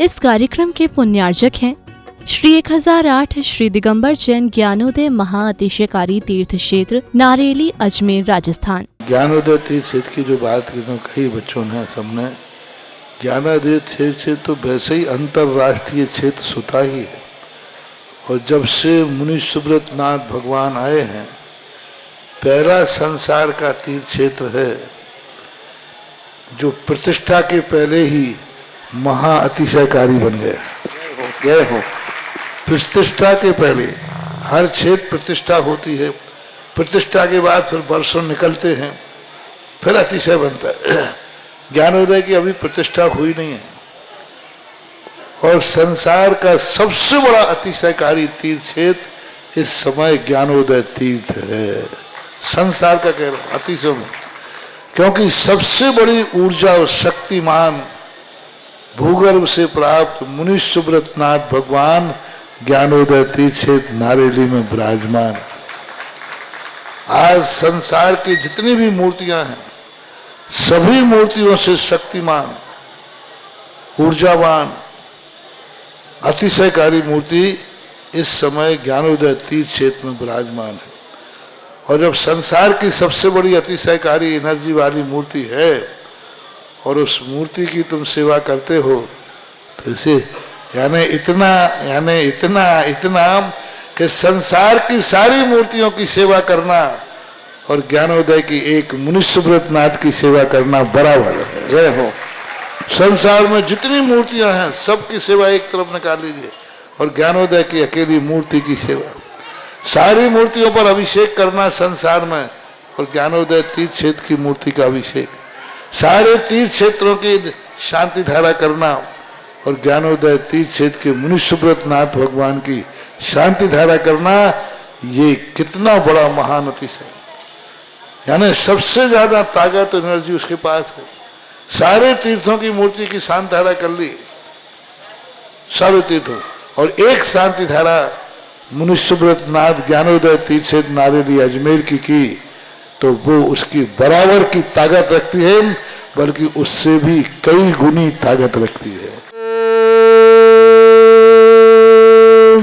इस कार्यक्रम के पुण्यार्जक हैं श्री 1008 श्री दिगंबर जैन ज्ञानोदय महाअतिशयकारी तीर्थ क्षेत्र नारेली अजमेर राजस्थान। ज्ञानोदय तीर्थ क्षेत्र की जो बात की तो कई बच्चों ने सबने ज्ञानोदय तीर्थ क्षेत्र तो वैसे ही अंतर्राष्ट्रीय क्षेत्र सुता ही है। और जब से मुनि सुब्रत नाथ भगवान आए हैं, पहला संसार का तीर्थ क्षेत्र है जो प्रतिष्ठा के पहले ही महा अतिशयकारी बन गया। जय हो। प्रतिष्ठा के पहले हर क्षेत्र प्रतिष्ठा होती है, प्रतिष्ठा के बाद फिर वर्षों निकलते हैं, फिर अतिशय बनता है। ज्ञानोदय की अभी प्रतिष्ठा हुई नहीं है और संसार का सबसे बड़ा अतिशयकारी तीर्थ क्षेत्र इस समय ज्ञानोदय तीर्थ है। संसार का कह रहा हूं अतिशय में, क्योंकि सबसे बड़ी ऊर्जा और शक्तिमान भूगर्भ से प्राप्त मुनि सुब्रत नाथ भगवान ज्ञानोदय तीर्थ क्षेत्र नारेली में विराजमान। आज संसार की जितनी भी मूर्तियां हैं, सभी मूर्तियों से शक्तिमान, ऊर्जावान, अतिशयकारी मूर्ति इस समय ज्ञानोदय तीर्थ क्षेत्र में विराजमान है। और जब संसार की सबसे बड़ी अतिशयकारी एनर्जी वाली मूर्ति है और उस मूर्ति की तुम सेवा करते हो, तो इसे यानी इतना कि संसार की सारी मूर्तियों की सेवा करना और ज्ञानोदय की एक मुनि सुब्रत नाथ की सेवा करना बराबर है। जय हो। संसार में जितनी मूर्तियां हैं सबकी सेवा एक तरफ निकाल लीजिए और ज्ञानोदय की अकेली मूर्ति की सेवा। सारी मूर्तियों पर अभिषेक करना संसार में और ज्ञानोदय तीर्थ क्षेत्र की मूर्ति का अभिषेक, सारे तीर्थ क्षेत्रों की शांति धारा करना और ज्ञानोदय तीर्थ क्षेत्र के मुनि सुब्रत नाथ भगवान की शांति धारा करना, ये कितना बड़ा महान अतिशय। यानी सबसे ज्यादा ताकत एनर्जी उसके पास है। सारे तीर्थों की मूर्ति की शांति धारा कर ली, सारे तीर्थों, और एक शांति धारा मुनि सुब्रत नाथ ज्ञानोदय तीर्थ क्षेत्र नारेली अजमेर की तो वो उसकी बराबर की ताकत रखती है, बल्कि उससे भी कई गुनी ताकत रखती है।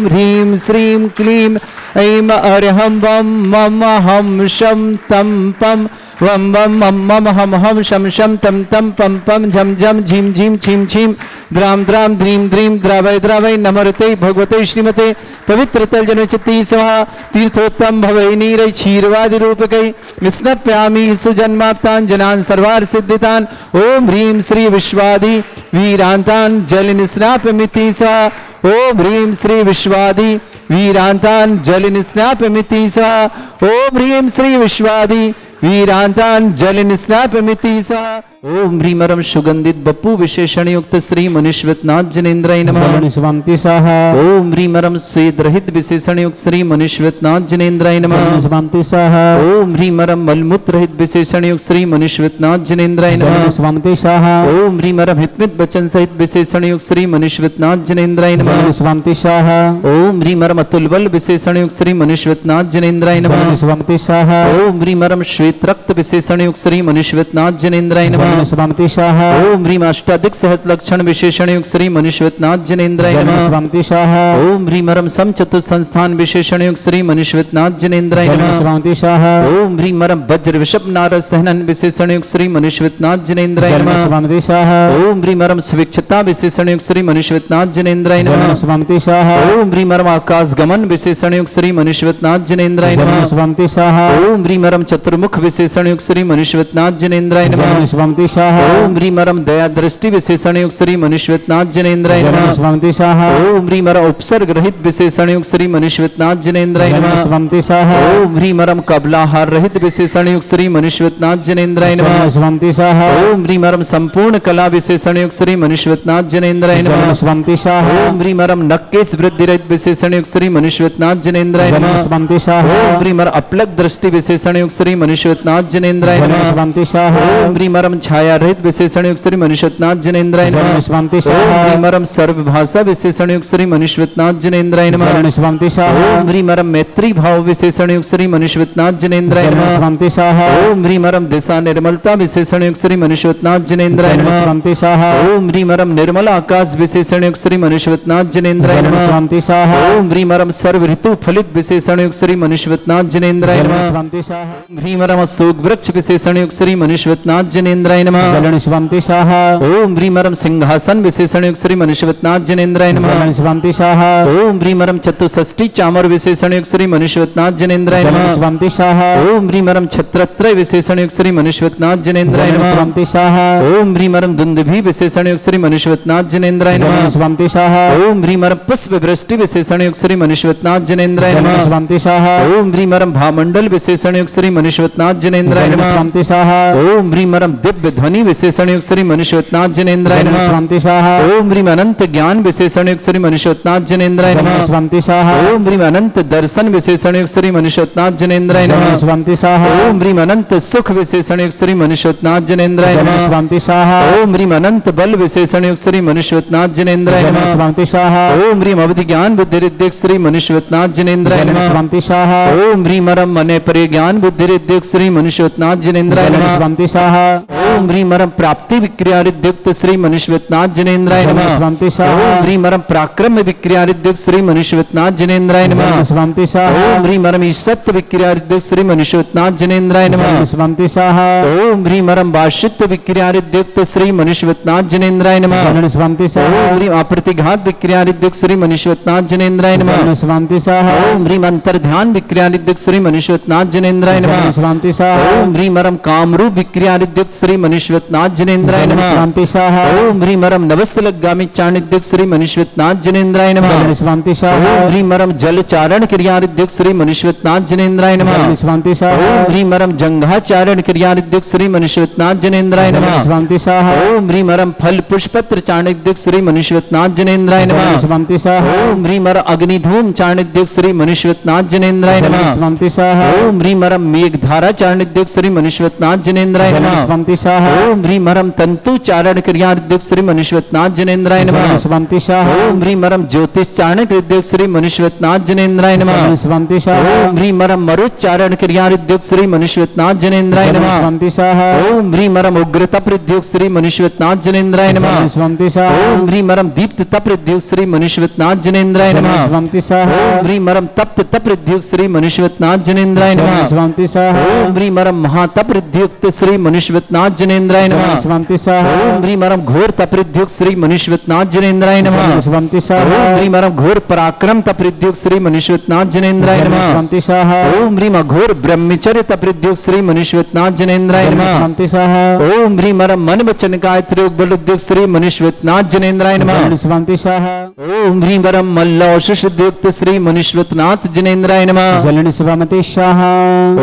ह्रीं श्रीं क्लीं ऐं अर्हं वं मम हम शम तम पम वम वम मम मम हम हम शम शम तम तम पम पम झम झम झीम झीम छीम छीम द्राम द्राम द्रीम द्रीम द्रावय द्रावय नमरते भगवते श्रीमते पवित्र तल चित्ती स्वाहा तीर्थोत्तम भवै नीरै क्षीरवादि रूपकै स्नप्यामि सुजन्माप्तान् जनान् सर्वार्थ सिद्धितान्। ओम ह्रीं श्री विश्वादि वीरान्तान् जल निस्नापमिति स्वाहा। ओम ह्रीं श्री विश्वादि वीरान्तान् जल निस्नापमिति स्वाहा। ओम ह्रीं श्री विश्वादि वीरान्तान् जल निस्नापमिति स्वाहा। ओम ह्रीमरम सुगंधित बप्पु विशेषण युक्त श्री मनीश्वतनाथ जनेन्द्राय नमः स्वामी स्वाहा। ओम ह्रीमरम स्वेद रहित विशेषण युक्त श्री मनीश्वतनाथ जनेन्द्राय नमः स्वामी स्वाहा। ओम ह्रीमरम मलमूत्र रहित विशेषण युक्त श्री मनीश्वतनाथ जनेन्द्राय नमः स्वामी स्वाहा। ओम ह्रीमरम हितमित वचन सहित विशेषण युक्त श्री मनीश्वतनाथ जनेन्द्राय नमः स्वामी स्वाहा। ओम ह्रीमरम अतुल बल विशेषण युक्त श्री मनीश्वतनाथ जनेन्द्राय नमः स्वामी स्वाहा। ओम ह्रीमरम श्वेत रक्त विशेषण युक्त श्री मनीश्वतनाथ जनेन्द्राय नमः स्वामी स्वाहा। ओम ह्रीम अष्टाधिक सहत लक्षण विशेषण युक्त श्री मनीश्वतनाथ जनेन्द्राय नमः स्वामी स्वाहा। ओम ह्रीमरम सम चतुर्थ संस्थान विशेषण युक्त श्री मनीश्वतनाथ जनेन्द्राय नमः स्वामी स्वाहा। ओम ह्रीमरम वज्र विषभ नारद सहनन विशेषण युक्त श्री मनीश्वतनाथ जनेन्द्राय नमः स्वामी स्वाहा। ओम ह्रीमरम स्विक्षता विशेषण युक्त श्री मनीश्वतनाथ जनेन्द्राय नमः स्वामी स्वाहा। ओम ह्रीमरम आकाश गमन विशेषण युक्त श्री मनीश्वतनाथ जनेन्द्राय नमः स्वामी स्वाहा। ओम ह्रीमरम चतुर्मुख विशेषण युक्त श्री मनीश्वतनाथ जनेन्द्राय नमः स्वामी स्वाहा। ओम ह्रीमरम दया दृष्टि विशेषण युक्त श्री मनीश्वतनाथ जनेन्द्राय नमः स्वामी स्वाहा। ओम ह्रीमरम उपसर्ग रहित विशेषण युक्त श्री मनीश्वतनाथ जनेन्द्राय नमः स्वामी स्वाहा। ओम ह्रीमरम कबलाहार रहित विशेषण युक्त श्री मनीश्वतनाथ जनेन्द्राय नमः स्वामी स्वाहा। ओम ह्रीमरम संपूर्ण कला विशेषण युक्त श्री मनीश्वतनाथ जनेन्द्राय नमः स्वामी स्वाहा। ओम ह्रीमरम नक्केश वृद्धि रहित विशेषण युक्त श्री मनीश्वतनाथ जनेन्द्राय नमः स्वामी स्वाहा। ओम ह्रीमरम अपलक दृष्टि विशेषण युक्त श्री मनीश्वतनाथ जनेन्द्राय नमः स्वामी स्वाहा। ओम ह्रीमरम छाया रहित विशेषण युक्त श्री मनुष्यनाथ जनेन्द्राय नमः। शिवम ओम स्वाहा ह्रीमरम सर्वभाषा विशेषण युक्त श्री मनुष्यनाथ जनेन्द्राय नमः। शिवम स्वाहा ओम ह्रीमरम मैत्री भाव विशेषण युक्त श्री मनुष्यनाथ जनेन्द्राय नमः। शिवम स्वाहा ओम ह्रीमरम दिशा निर्मलता विशेषण युक्त श्री मनुष्यनाथ जनेन्द्राय नमः। शिवम स्वाहा ओम ह्रीमरम निर्मल आकाश विशेषण युक्त श्री मनुष्यनाथ जनेन्द्राय नमः। शिवम स्वाहा ओम ह्रीमरम सर्व ऋतु फलित विशेषण युक्त श्री मनुष्यनाथ जनेन्द्राय नमः। शिवम स्वाहा ओम ह्रीमरम अशोक वृक्ष विशेषण युक्त श्री मनुष्यनाथ जनेन्द्राय नमः। शिवम स्वाहा ओम ह्रीमरम सिंहासन विशेषण युक्त श्री मनुष्यनाथ जनेन्द्राय नमः। शिवम स्वाहा ओम ह्रीमरम चतुष्षष्टि चामर विशेषण युक्त श्री मनुष्यनाथ जनेन्द्राय नमः। शिवम स्वाहा ओम ह्रीमरम छत्रत्रय विशेषण युक्त श्री मनुष्यनाथ जनेन्द्राय नमः। शिवम स्वाहा ओम ह्रीमरम दुंदुभि विशेषण युक्त श्री मनुष्यनाथ जनेन्द्राय नमः। शिवम स्वाहा ओम ह्रीमरम पुष्प वृष्टि विशेषण युक्त श्री मनुष्यनाथ जनेन्द्राय नमः। शिवम स्वाहा ओम ह्रीमरम भामंडल विशेषण युक्त श्री मनुष्यनाथ जनेन्द्राय नमः। शिवम स्वाहा ओम ह्रीमरम दिव्य ध्वनि विशेषण युक्त श्री मनुष्यनाथ जनेन्द्राय नमः। शिवम स्वाहा ओम ह्रीम अनंत ज्ञान विशेषण युक्त श्री मनुष्यनाथ जनेन्द्राय नमः। शिवम स्वाहा ओम ह्रीम अनंत दर्शन विशेषण युक्त श्री मनुष्यनाथ जनेन्द्राय नमः। शिवम स्वाहा ओम ह्रीम अनंत सुख विशेषण युक्त श्री मनुष्यनाथ जनेन्द्राय नमः। शिवम स्वाहा ओम ह्रीम अनंत बल विशेषण युक्त श्री मनुष्यनाथ जनेन्द्राय नमः। शिवम स्वाहा ओम ह्रीम अवधि ज्ञान बुद्धि रिद्धिक श्री मनुष्यनाथ जनेन्द्राय नमः। शिवम स्वाहा ओम ह्रीमरम मने परे ज्ञान बुद्धि रिद्धिक श्री मनुष्यनाथ जनेन्द्राय नमः। शिवम स्वाहा ओम ह्रीमरम प्राप्ति विक्रिया रिद्युक्त श्री मनुष्यनाथ जनेन्द्राय नमः। शिवम स्वाहा ओम ह्रीमरम पराक्रम विक्रिया रिद्युक्त श्री मनुष्यनाथ जनेन्द्राय नमः। शिवम स्वाहा ओम ह्रीमरम ईशत्व विक्रिया रिद्युक्त श्री मनुष्यनाथ जनेन्द्राय नमः। शिवम स्वाहा ओम ह्रीमरम वाशित्व विक्रिया रिद्युक्त श्री मनुष्यनाथ जनेन्द्राय नमः। शिवम स्वाहा ओम ह्रीम अप्रतिघात विक्रिया रिद्युक्त श्री मनुष्यनाथ जनेन्द्राय नमः। शिवम स्वाहा ओम ह्रीम अंतर्ध्यान विक्रिया रिद्युक्त श्री मनुष्यनाथ जनेन्द्राय नमः। शिवम स्वाहा ओम ह्रीमरम कामरूप विक्रिया रिद्युक्त श्री मनुष्यनाथ जनेन्द्राय नमः। शिवम स्वाहा ओम ह्रीमरम नवस्तलगामी चाणिद्युक्त श्री मनुष्यनाथ जनेन्द्राय नमः। शिवम स्वाहा ओम ह्रीमरम जलचारण क्रिया रिद्युक्त श्री मनुष्यनाथ जनेन्द्राय नमः। शिवम स्वाहा ओम ह्रीमरम जंघाचारण क्रिया रिद्युक्त श्री मनुष्यनाथ जनेन्द्राय नमः। शिवम स्वाहा ओम ह्रीमरम फल पुष्पत्र चाणिद्युक्त श्री मनुष्यनाथ जनेन्द्राय नमः। शिवम स्वाहा ओम ह्रीमर अग्निधूम चाणिद्युक्त श्री मनुष्यनाथ जनेन्द्राय नमः। शिवम स्वाहा ओम ह्रीमरम मेघधारा चाणिद्युक्त श्री मनुष्यनाथ जनेन्द्राय नमः। शिवम स्वाहा ओम ह्रीमरम तंतु चारण क्रिया रिद्युक्त श्री मनुष्यनाथ जनेन्द्राय नमः। शिवम स्वाहा ओम ह्रीमरम ज्योतिष चाणक रिद्युक्त श्री मनुष्यनाथ जनेन्द्राय नमः। शिवम स्वाहा ओम ह्रीमरम मरुच्चारण क्रिया रिद्युक्त श्री मनुष्यनाथ जनेन्द्राय नमः। शिवम स्वाहा ओम ह्रीमरम उग्रता प्रद्युक्त श्री मनुष्यनाथ जनेन्द्राय नमः। शिवम स्वाहा ओम ह्रीमरम दीप्त तप प्रद्युक्त श्री मनुष्यनाथ जनेन्द्राय नमः। शिवम स्वाहा ओम ह्रीमरम तप्त तप प्रद्युक्त श्री मनुष्यनाथ जनेन्द्राय नमः। शिवम स्वाहा ओम ह्रीमरम महातप प्रद्युक्त श्री मनुष्यनाथ जनेन्द्राय नमः। शिवम स्वाहा ओम ह्रीमरम घोर तप्रद्युक्त श्री मनुष्यनाथ जनेन्द्राय नमः। शिवम स्वाहा ओम ह्रीमरम घोर पराक्रम तप्रद्युक्त श्री मनुष्यनाथ जनेन्द्राय नमः। शिवम स्वाहा ओम ह्रीम घोर ब्रह्मचर्य तप्रद्युक्त श्री मनुष्यनाथ जनेन्द्राय नमः। शिवम स्वाहा ओम ह्रीमरम मन वचन गायत्री बलुद्युक्त श्री मनुष्यनाथ जनेन्द्राय नमः। शिवम स्वाहा ओम ह्रीमरम मल्लौषुद्युक्त श्री मनुष्यनाथ जनेन्द्राय नमः। जलन शिवम स्वाहा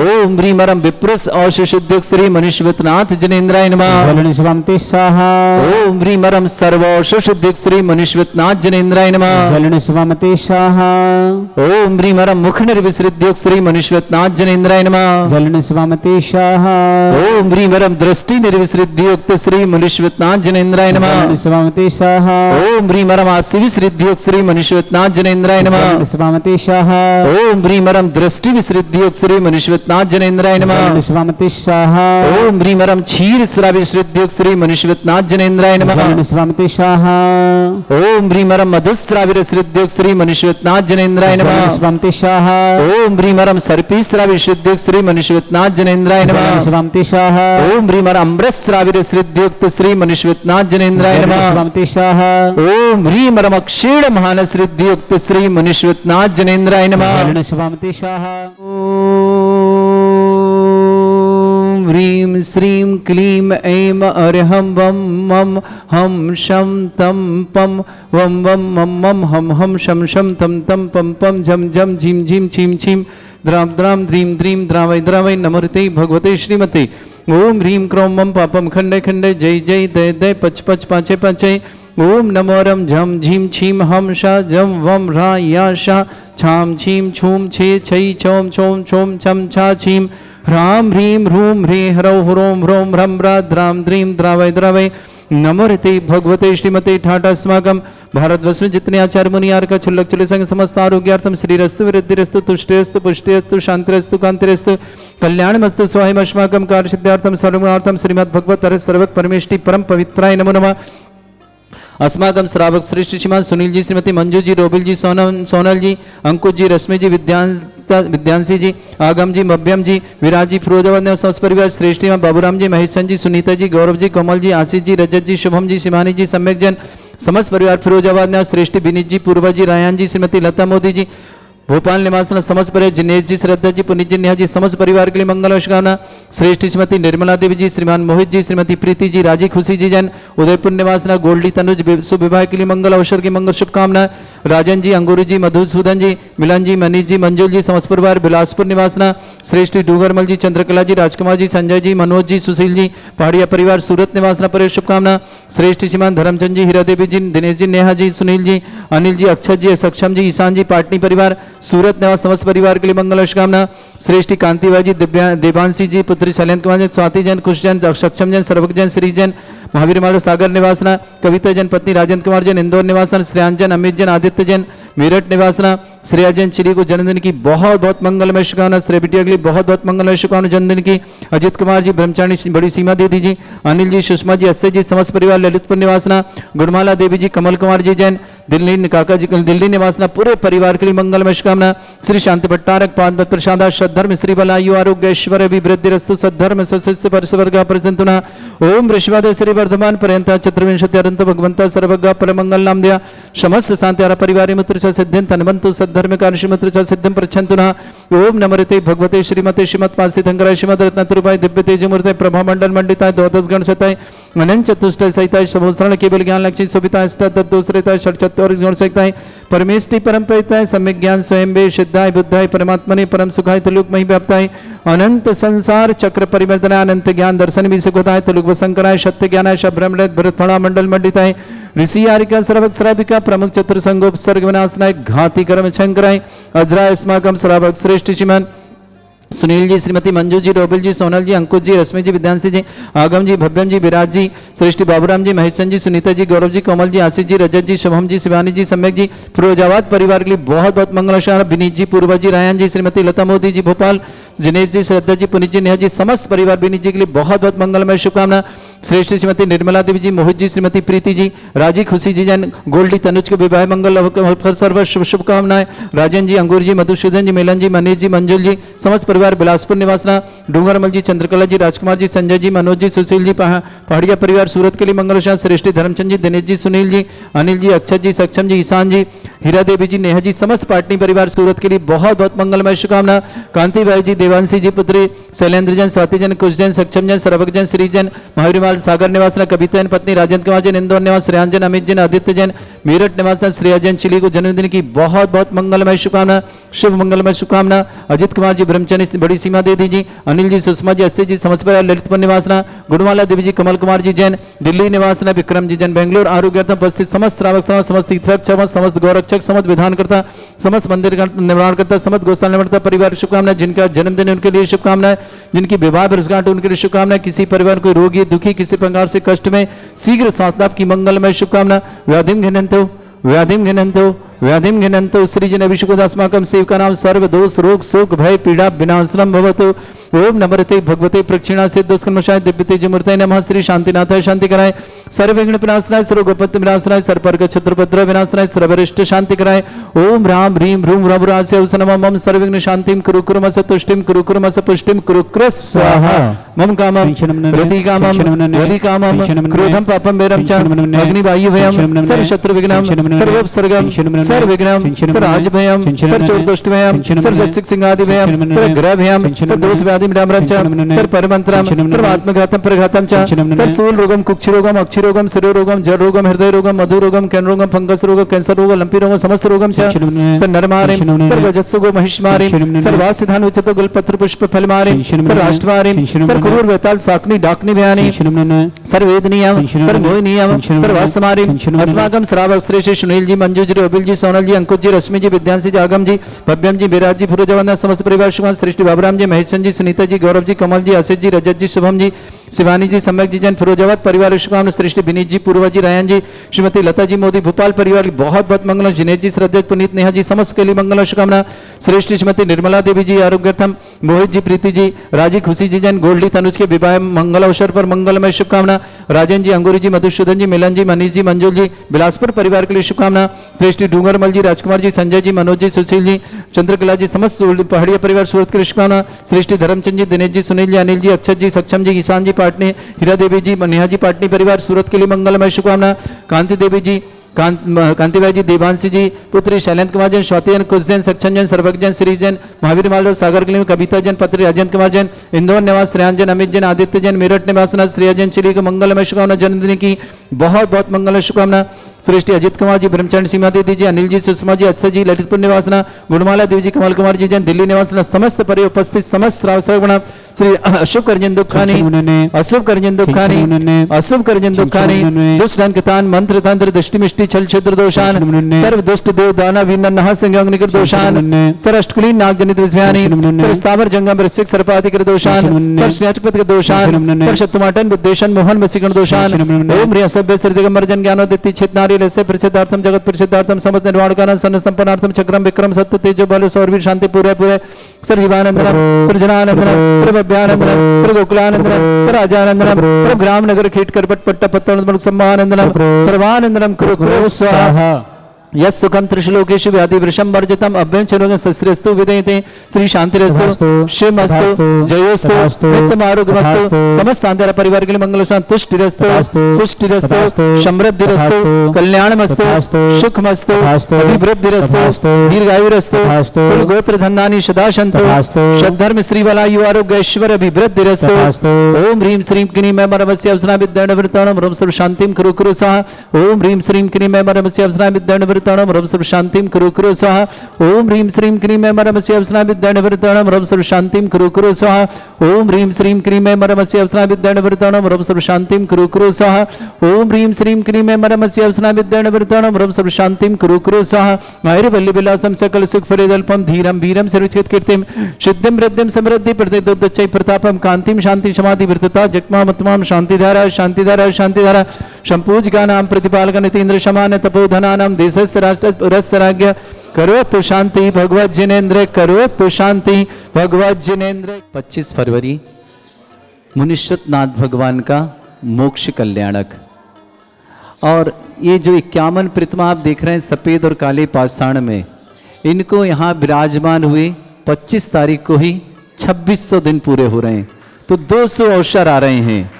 ओम ह्रीमरम विप्रुष औषुद्युक्त श्री मनुष्यनाथ जनेन्द्राय नमः। जलन शिवम स्वाहा ओम ह्रीमरम सर्वौषुद्युक्त श्री मनुष्यनाथ जनेन्द्राय नमः। जलन शिवम स्वाहा ओम ह्रीमरम मुख निर्विसृद्युक्त श्री मनुष्यनाथ जनेन्द्राय नमः। जलन शिवम स्वाहा ओम ह्रीमरम दृष्टि निर्विसृद्युक्त श्री मनुष्यनाथ जनेन्द्राय नमः। जलन शिवम स्वाहा ओम ह्रीमरम आशीविसृद्युक्त श्री मनुष्यनाथ जनेन्द्राय नमः। जलन शिवम स्वाहा ओम ह्रीमरम दृष्टि विसृद्युक्त श्री मनुष्यनाथ जनेन्द्राय नमः। जलन शिवम स्वाहा ओम ह्रीमरम क्षीर श्राविसृद्युक्त श्री मनुष्यनाथ जनेन्द्राय नमः। जलन शिवम स्वाहा ओम ह्रीमरम मधुस्राविसृद्युक्त श्री मनुष्यनाथ जनेन्द्राय जलन नमः। शिवम स्वाहा ओम ह्रीमरम सर्पीस्राविसृद्युक्त श्री मनुष्यनाथ जनेन्द्राय जलन नमः। शिवम स्वाहा ओम ह्रीमरम अमृतस्राविसृद्युक्त श्री मनुष्यनाथ जनेन्द्राय जलन नमः। शिवम स्वाहा ओम ह्रीमरम क्षीण महानसृद्युक्त श्री मनुष्यनाथ जनेन्द्राय नमः। जलन शिवम स्वाहा ओम ह्रीं श्रीं क्लीं ऐं अर्हं वं मं हम शं तं पं वं वं मं मं हम हम शं शं तं तं पं पं झं झं झीं झीं छीं छीं द्रां द्रां द्रीं द्रीं द्रावै द्रावै नमोते भगवते श्रीमते। ओम ह्रीं क्रों मं पापं खंडे खंडे जय जय दय दय पच पच पाचे पाचे। ओम नमो रम झम झीम छीम हम शा जम वम रा या शा छाम छीम छूम छे छई छोम छोम छोम छम छा छीम ह्रां ह्रीं ह्रूं ह्रीं ह्रौं ह्रों ह्रौं ह्रं ह्रां द्रीं द्रावय द्रावय नमो ऋते भगवते श्रीमते ठाटा अस्माकं भारतवर्ष में जितने आचार्य मुनि आर्य का छुल्लक चुले संग समस्त आरोग्यार्थम श्रीरस्तु वृद्धिरस्तु तुष्टिरस्तु पुष्टिरस्तु शांतिरस्तु कांतिरस्तु कल्याणमस्तु स्वाहिम अस्माकं कार्य सिद्धार्थम सर्वगुणार्थम श्रीमद् भगवत हरे सर्वक परमेष्टि परम पवित्राय नमो नमः। अस्माकं श्रावक श्रेष्ठ श्रीमान सुनील जी, श्रीमती मंजू जी, रोबिल जी, सोनल जी, अंकुश जी, रश्मि जी, विद्यांशी जी, आगम जी, मभ्यम जी, विराज जी, फिरोजाबाद समस्त परिवार श्रेष्ठ बाबूराम जी, महेशन जी, सुनीता जी, गौरव जी, कोमल जी, आशीष जी, रजत जी, शुभम जी, शिवानी जी, सम्यक जन समस्त परिवार फिरोजाबाद श्रेष्ठ विनीत जी, पूर्वा जी, रायन जी, श्रीमती लता मोदी जी, भोपाल निवास समस्त परिवार जिनेश जी, श्रद्धा जी, पुनीत जी, नेहा जी समस्त परिवार के लिए मंगल और शुभकामना। श्रेष्ठ श्रीमती निर्मला देवी जी, श्रीमान मोहित जी, श्रीमती प्रीति जी, राजी खुशी जी जैन, उदयपुर निवास गोल्डी तनुज शुभ विवाह के लिए मंगल अवसर की मंगल शुभकामना। राजन जी, अंगूरी जी, मधुसूदन जी, मिलन जी, मनीष जी, मंजुल जी समस्त परिवार बिलासपुर निवासना। श्रेष्ठ डूगरमल जी, चंद्रकला जी, राजकुमार जी, संजय जी, मनोज जी, सुशील जी, पहाड़िया परिवार सूरत निवासना पर शुभकामना। श्रेष्ठ श्रीमान धर्मचंद जी, हीरा देवी जी, दिनेश जी, नेहा जी, सुनील जी, अनिल जी, अक्षत जी, सक्षम जी, ईशान जी, पाटनी परिवार सूरत निवास समस्त परिवार के लिए मंगल और शुभकामना। श्रेष्ठ कांतिबाई जी, देवांशी जी, पुत्री शैलेंद्र कुमार जी, स्वाति जैन, कुश जैन, सक्षम जैन, सर्वक जैन, श्री जैन, महावीर माला सागर निवासना। कविता जैन, पत्नी राजेंद्र कुमार जैन, इंदौर निवासन। श्रेयांजन, अमित जैन, आदित्य जैन, मेरठ निवासना। श्रेया जैन चिली को जन्मदिन की बहुत बहुत मंगलमय शुभकामना। श्रेय बिटिया के लिए बहुत बहुत मंगलमय शुभकामना जन्मदिन की। अजित कुमार जी, ब्रह्मचारिणी बड़ी सीमा दीदी जी, अनिल जी, सुषमा जी, अस्य जी समस्त परिवार ललितपुर निवासना। गुणमाला देवी जी, कमल कुमार जी जैन, दिल्ली काका जी दिल्ली निवासना पूरे परिवार के लिए मंगलमय शुभकामना। श्री शांति भट्टारक पाद प्रसादा सद्धर्म श्री बलायु आरोग्य ऐश्वर्य अभिवृद्धि रस्तु सद्धर्म सस्य परस्वर्ग प्रसंतुना। ओम ऋषिवाद श्री वर्धमान पर्यंत चतुर्विंशति अरंत भगवंत सर्वज्ञ परमंगल नाम दिया समस्त शांति परिवार मित्र सिद्धिं तन्वंतु सद्धर्म कार्य मित्र सिद्धिं प्रच्छन्तुना। ओम नमोते भगवते श्रीमते श्रीमत्पासितंकराय श्रीमद रत्नतुरूपाय दिव्य तेजमूर्ते प्रभा मंडल मंडिताय द्वादश गण सहिताय अनंत चतुष्टय सहिताय समोस्तरण केवल ज्ञान लक्ष्मी सुविता अष्टादशरेताय षट्चत्वार गुण सहिताय परमेष्टि परम प्रहिताय सम्यक ज्ञान स्वयं वे सिद्धाय बुद्धाय परमात्मने परम सुखाय त्रिलोक मही व्याप्ताय अनंत संसार चक्र परिवर्तनाय अनंत ज्ञान दर्शन भी सुखताय त्रिलोक वसंकराय सत्य ज्ञानाय शब्रमृत भरतफणा मंडल मंडिताय ऋषि आरिका सर्वक श्राविका प्रमुख चतुर संगोप सर्ग विनाशनाय घाति कर्म शंकराय अजराय अस्माकं श्रावक श्रेष्ठ श्रीमान सुनील जी, श्रीमती मंजू जी, रोबिल जी, सोनल जी, अंकुश जी, रश्मि जी, विद्यांशी जी, आगम जी, भव्यम जी, विराज जी, श्रेष्ठ बाबूराम जी, महेशन जी, सुनीता जी, गौरव जी, कोमल जी, आशीष जी, रजत जी, शुभम जी, शिवानी जी, सम्यक जी, फिरोजाबाद परिवार के लिए बहुत बहुत मंगल। विनीत जी, पूर्वा जी, रायन जी, श्रीमती लता मोदी जी, भोपाल जिनेश जी, श्रद्धा जी, पुनीत जी, नेहा जी समस्त परिवार विनीत जी के लिए बहुत बहुत मंगलमय शुभकामना। श्रेष्ठ श्रीमती निर्मला देवी जी, मोहित जी, श्रीमती प्रीति जी, राजी खुशी जी जैन, गोल्डी तनुज के विवाह मंगल सर्व शुभकामनाएं। राजन जी, अंगूर जी, मधुसूदन जी, मिलन जी, मनीष जी, मंजुल जी समस्त परिवार बिलासपुर निवासना। डूंगरमल जी, चंद्रकला जी, राजकुमार जी, संजय जी, मनोज जी, सुशील जी, पहाड़िया परिवार सूरत के लिए मंगल। श्रेष्ठ धर्मचंद जी, दिनेश जी, सुनील जी, अनिल जी, अक्षत जी, सक्षम जी, ईशान जी, हीरा देवी जी, नेहा जी समस्त पाटनी परिवार सूरत के लिए बहुत बहुत मंगलमय शुभकामना। कांतिबाई जी, देवांशी जी, पुत्री शैलेंद्र जैन, स्वाति जैन, कुश जैन, सक्षम जैन, सर्वक जैन, श्री जैन, महावीर माल सागर निवासना। कविता जैन, पत्नी राजेंद्र कुमार जैन, इंदौर निवास। श्रेयांजन, अमित जैन, आदित्य जैन, मेरठ निवासना। श्रेया जैन चिली को जन्मदिन की बहुत बहुत मंगलमय शुभकामना, शुभ मंगलमय शुभकामना। अजित कुमार जी, ब्रह्मचारिणी बड़ी सीमा देवी जी, अनिल जी, सुषमा जी, अस्य जी समस्त परिवार ललितपुर निवासना। गुणमाला देवी जी, कमल कुमार जी जैन, दिल्ली निवासना। विक्रम जी जैन, बेंगलोर आरोग्यार्थम उपस्थित समस्त श्रावक समस्त तीर्थरक्षक समस्त गौरक्षक समस्त विधानकर्ता समस्त मंदिर निर्माणकर्ता समस्त गौशाला निर्माणकर्ता परिवार शुभकामनाएं। जिनका जन्मदिन उनके लिए शुभकामनाएं, जिनकी विवाह वर्षगांठ उनके लिए शुभकामनाएं। किसी परिवार को रोगी दुखी किसी प्रकार से कष्ट में शीघ्र स्वास्थ्य लाभ की मंगलमय शुभकामना। व्याधिम घिनंतो व्याधिम घिनंतो व्याधिम घिनंतो सृजन अभिषेकोदास्माकं सेवका नाम सर्व दोष रोग शोक भय पीड़ा विनाशनम भवतु। ओम नमस्ते भगवते प्रक्षिणा से दुष्कर्मशाय दिव्य तेजमूर्तये नमः। श्री शांतिनाथाय शांति कराय सर्व विघ्न विनाशनाय सर्व गोपत्य विनाशनाय सर्पर्क छत्रपत्र विनाशनाय सर्वरिष्ट शांति कराय। ओम राम ह्रीं ह्रूं रघुरास्य नमः। मम सर्व विघ्न शांतिं कुरु कुर्मस तुष्टिं कुरु कुर्मस पुष्टिं कुरु स्वाहा। मम कामं रति कामं वदि कामं क्रोधं पापं वैरं च अग्निवायु भयं सर्व शत्रु विघ्नं सर्व उपसर्गं सर्व विघ्नं सर्व राज भयं सर्व चोरदुष्ट भयं सर्व जसिक सिंहादि भयं सर्व ग्रह भयं सर्व दोष व्याधि मिडामरं च सर्व परमंत्रं सर्व आत्मघातं परघातं च सर्व सूल रोगं कुक्षि रोगं अक्ष क्षीरोगम शिरोरोगम जल रोगम हृदय रोगम मधु रोगम कैन रोगम फंगस रोग कैंसर रोग लंपी रोग समस्त रोगम च सर नरमारिम सर वजस्सु गो महिष्मारिम सर वासिधान उचित गुलपत्र पुष्प फलमारिम सर राष्ट्रवारिम सर कुरूर वेताल साकनी डाकनी भयानी सर वेदनीयम सर मोहिनीयम सर वासमारिम अस्माकम श्रावक श्रेष्ठ सुनील जी मंजू जी अबिल जी सोनल जी अंकुश जी रश्मि जी विद्यांशी जी आगम जी भव्यम जी विराज जी फुरजवंदना समस्त परिवार शुभम श्रेष्ठ बाबूराम जी महेशन जी सुनीता जी गौरव जी कमल जी असित जी रजत जी शुभम जी शिवानी जी सम्यक जी जैन फिरोजाबाद परिवार शुभकामना श्रेष्ठ विनीत जी पूर्वा जी रायन जी श्रीमती लता जी मोदी भोपाल परिवार की बहुत बहुत मंगल जिनेश जी श्रद्धा पुनीत नेहा जी समस्त के लिए मंगल शुभकामना श्रेष्ठ श्रीमती निर्मला देवी जी आरोग्यर्थम मोहित जी प्रीति जी राजी खुशी जी जैन गोल्डी तनुज के विवाह मंगल अवसर पर मंगलमय शुभकामना राजन जी अंगूरी जी मधुसूदन जी मिलन जी मनीष जी मंजुल जी बिलासपुर परिवार के लिए शुभकामना श्रेष्ठ डूंगरमल जी राजकुमार जी संजय जी मनोज जी सुशील जी चंद्रकला जी समस्त पहाड़िया परिवार सूरत के लिए शुभकामना श्रेष्ठ धर्मचंद जी दिनेश जी सुनील जी अनिल जी अक्षत जी सक्षम जी किसान जी पाटनी हीरा देवी जी नेहा जी पाटनी परिवार सूरत के लिए मंगलमय शुभकामना कांति देवी जी कांतिबाई जी देवांशी जी पुत्री शैलेंद्र कुमार जैन स्वाति जैन कुश जैन सक्षम जैन सर्वक जैन श्री जैन महावीर माल सागर के लिए कविता जैन पत्री राजेंद्र कुमार जैन इंदौर निवास श्रेयान जैन अमित जैन आदित्य जैन मेरठ निवास श्रेया जैन चिली को मंगलमय शुभकामना जन्मदिन की बहुत बहुत मंगलमय शुभकामना श्रेष्ठ अजित कुमार जी ब्रह्मचरण सीमा देवी जी अनिल जी सुषमा जी अक्षय जी ललितपुर निवासना गुणमाला देवी जी कमल कुमार जी जैन दिल्ली निवासना समस्त परि उपस्थित समस्त श्रावक श्री अशुभ करजन दुखानी अशुभ करजन दुखानी अशुभ करजन दुखानी दुष्ट कितान मंत्र तंत्र दृष्टि मिष्टि छल छिद्र दोषान सर्व दुष्ट देव दाना वीन नहा संग निकृत दोषान सर अष्टकुली नाग जनित विस्व्यानि सर स्थावर जंगम ऋषिक सर्पादि कृत दोषान सर श्रेष्ठपद कृत दोषान सर शत्रुमाटन विद्वेषण मोहन वसीकरण दोषान ओम ह्रीं असभ्य सर दिगंबर जन ज्ञानोदिति छितनारी लस्य प्रसिद्धार्थम जगत प्रसिद्धार्थम समस्त निर्वाण कारण सन संपन्नार्थम चक्रम विक्रम सत्य तेजो बल सौरवीर शांति पूरे पूरे सर जीवानंदनम सर जनानंदनम सर भव्यानंदनम सर गोकुलानंदनम सर अजानंदनम सर ग्राम नगर खेट करपट पट्टा पत्तन सम्मानंदनम सर्वानंदनम कुरु कुरु स्वाहा यस सुखम त्रिशलोकेशु व्याधि वृषम वर्जितम अभ्यंचरोगं सस्त्रस्तु विदयते श्री शांतिरस्तु शिवमस्तु जयोस्तु नित्यम आरोग्यमस्तु समस्त शांतिरा परिवार के लिए मंगलशान तुष्टिरस्तु पुष्टिरस्तु समृद्धिरस्तु कल्याणमस्तु सुखमस्तु अभिवृद्धिरस्तु दीर्घायुरस्तु कुल गोत्र धन्नानि सदा सन्तु सद्धर्म श्रीवलायु आरोग्य ऐश्वर्य अभिवृद्धिरस्तु ओम ह्रीं श्रीं क्लीं मैं मरमस्य अवसना विद्यानवृताणं रोम सर्व शांतिं कुरु कुरु स्वाहा ओम ह्रीं श्रीं क्लीं मैं मरमस्य अवसना विद्यानवृताणं रम सर्व शांतिं कुरु कुरु स्वाहा ओम ह्रीं श्रीं क्लीं मैं मरमस्य अवसना विद्यानवृताणं रम सर्व शांतिं कुरु कुरु स्वाहा ओम ह्रीं श्रीं क्लीं मैं मरमस्य अवसना विद्यानवृताणं रम सर्व शांतिं कुरु कुरु स्वाहा ओम ह्रीं श्रीं क्लीं मैं मरमस्य अवसना विद्यानवृताणं रम सर्व शांतिं कुरु कुरु स्वाहा मायरवल्ली विलासं सकल सुख फरेदल्पं धीरं वीरं सर्वचित कीर्तिं सिद्धिं वृद्धिं समृद्धि प्रतिदुद्धचै प्रतापं कांतिं शांति समाधि वृतता जगमात्मां शांतिधारा शांतिधारा शांतिधारा संपूजिका नाम प्रतिपालक नितेन्द्र समान तपोधना नाम देशस्य राष्ट्रस्य राज्ञ करो तो शांति भगवत जिनेन्द्र करो तो शांति भगवत जिनेन्द्र 25 फरवरी मुनीश्वत नाथ भगवान का मोक्ष कल्याणक। और ये जो 51 प्रतिमा आप देख रहे हैं सफेद और काले पाषाण में, इनको यहाँ विराजमान हुए 25 तारीख को ही 2600 दिन पूरे हो रहे हैं, तो 200 अवसर आ रहे हैं।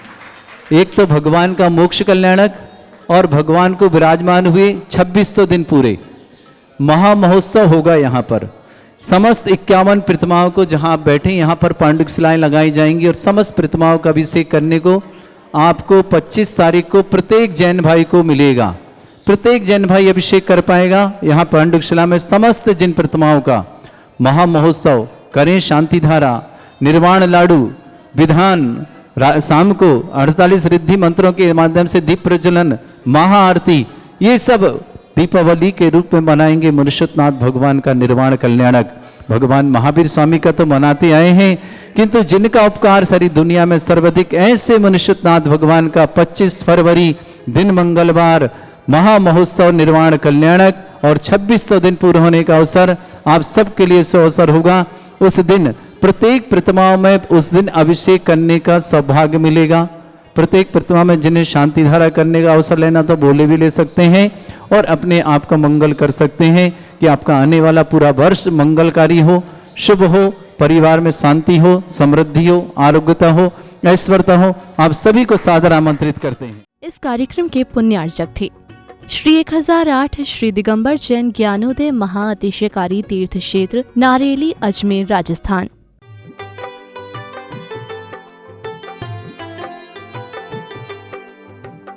एक तो भगवान का मोक्ष कल्याणक और भगवान को विराजमान हुए 2600 दिन पूरे महा महोत्सव होगा। यहाँ पर समस्त 51 प्रतिमाओं को जहाँ आप बैठे यहाँ पर पांडुक शिलाएं लगाई जाएंगी और समस्त प्रतिमाओं का अभिषेक करने को आपको 25 तारीख को प्रत्येक जैन भाई को मिलेगा। प्रत्येक जैन भाई अभिषेक कर पाएगा। यहाँ पांडुक शिला में समस्त जिन प्रतिमाओं का महा महोत्सव करें। शांतिधारा, निर्वाण लाडू, विधान, शाम को 48 रिद्धि मंत्रों के माध्यम से दीप प्रज्वलन, महाआरती, ये सब दीपावली के रूप में मनाएंगे। मुनीश्वतनाथ भगवान का निर्वाण कल्याणक भगवान महावीर स्वामी का तो मनाते आए हैं, किंतु जिनका उपकार सारी दुनिया में सर्वाधिक ऐसे मुनीश्वतनाथ भगवान का 25 फरवरी दिन मंगलवार महा महोत्सव निर्वाण कल्याणक और 2600 दिन पूर्ण होने का अवसर आप सबके लिए सो अवसर होगा। उस दिन प्रत्येक प्रतिमाओं में उस दिन अभिषेक करने का सौभाग्य मिलेगा। प्रत्येक प्रतिमा में जिन्हें शांतिधारा करने का अवसर लेना तो बोले भी ले सकते हैं और अपने आप का मंगल कर सकते हैं कि आपका आने वाला पूरा वर्ष मंगलकारी हो, शुभ हो, परिवार में शांति हो, समृद्धि हो, आरोग्यता हो, ऐश्वर्यता हो। आप सभी को सादर आमंत्रित करते हैं। इस कार्यक्रम के पुण्यार्चक थे श्री 1008 श्री दिगंबर जैन ज्ञानोदय महाअतिशयकारी तीर्थ क्षेत्र नारेली, अजमेर, राजस्थान।